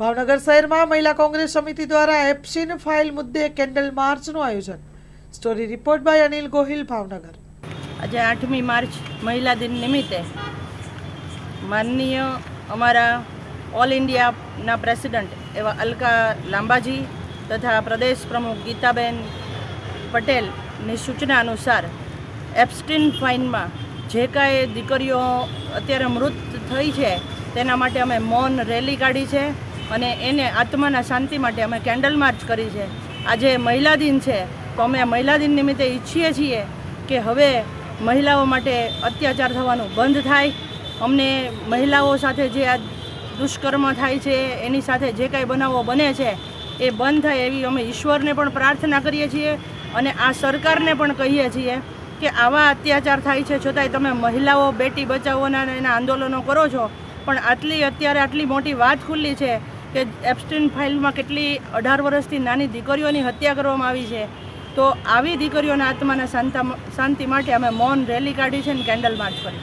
ભાવનગર શહેરમાં મહિલા કોંગ્રેસ સમિતિ દ્વારા એપ્સિન ફાઇલ મુદ્દે કેન્ડલ માર્ચનું આયોજન. Story report by Anil Gohil, Bhavnagar. આજે 8મી માર્ચ મહિલા દિન નિમિત્તે માનનીય અમારા ઓલ ઇન્ડિયાના પ્રેસિડન્ટ એવા અલકા લાંબાજી તથા પ્રદેશ પ્રમુખ ગીતાબેન પટેલની સૂચના અનુસાર એપ્સ્ટીન ફાઇનમાં જે કાંઈ દીકરીઓ અત્યારે મૃત થઈ છે તેના માટે અમે મૌન રેલી કાઢી છે અને એને આત્માના શાંતિ માટે અમે કેન્ડલ માર્ચ કરી છે. આજે મહિલા દિન છે તો અમે મહિલા દિન નિમિત્તે ઈચ્છીએ છીએ કે હવે મહિલાઓ માટે અત્યાચાર થવાનું બંધ થાય. અમને મહિલાઓ સાથે જે આ દુષ્કર્મ થાય છે એની સાથે જે કાંઈ બનાવો બને છે એ બંધ થાય એવી અમે ઈશ્વરને પણ પ્રાર્થના કરીએ છીએ અને આ સરકારને પણ કહીએ છીએ કે આવા અત્યાચાર થાય છે છતાંય તમે મહિલાઓ બેટી બચાવોના એના આંદોલનો કરો છો, પણ અત્યારે આટલી મોટી વાત ખુલ્લી છે કે એપ્સ્ટીન ફાઇલમાં કેટલી 18 વર્ષથી નાની દીકરીઓની હત્યા કરવામાં આવી છે. તો આવી દીકરીઓના આત્માના શાંતિ માટે અમે મૌન રેલી કાઢી છે અને કેન્ડલ માર્ચ કરી.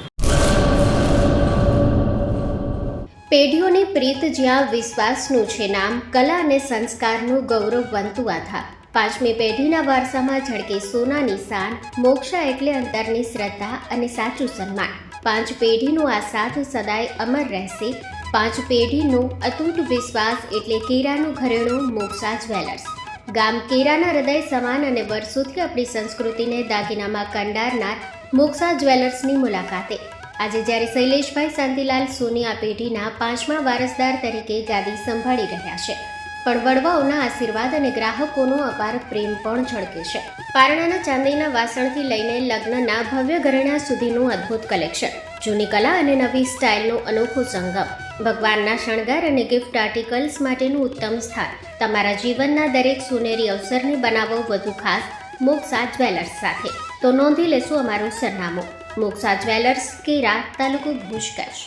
પેઢીઓની પ્રીત જ્યાં વિશ્વાસનું છે નામ, કલા અને સંસ્કારનું ગૌરવવંતું આધાર. 5મી પેઢીના વારસામાં ઝળકે સોનાની શાન, મોક્ષા એટલે અંતરની શ્રદ્ધા અને સાચું સન્માન. 5 પેઢીનું આ સાથ સદાય અમર રહેશે. 5 પેઢીનું અતૂટ વિશ્વાસ એટલે કેરાનું ઘરેણું મોક્ષા જ્વેલર્સ. ગામ કેરાના હૃદય સમાન અને વર્ષોથી આપણી સંસ્કૃતિને દાગીનામાં કંડારનાર મોક્ષા જ્વેલર્સની મુલાકાતે આજે જ્યારે શૈલેષભાઈ શાંતિલાલ સોની આ પેઢીના 5મા વારસદાર તરીકે ગાદી સંભાળી રહ્યા છે, પણ વડવાઓના આશીર્વાદ અને ગ્રાહકોનો અપાર પ્રેમ પણ ઝળકે છે. પારણાના ચાંદીના વાસણથી લઈને લગ્નના ભવ્ય ઘરેણા સુધીનું અદ્ભુત કલેક્શન, જૂની કલા અને નવી સ્ટાઇલનો અનોખો સંગમ, ભગવાનના શણગાર અને ગિફ્ટ આર્ટિકલ્સ માટેનું ઉત્તમ સ્થાન. તમારા જીવનના દરેક સોનેરી અવસરને બનાવો વધુ ખાસ મોક્ષા જ્વેલર્સ સાથે. તો નોંધી લેશો અમારું સરનામું: મોક્ષા જ્વેલર્સ, કેરા, તાલુકો ભુજ, કચ્છ.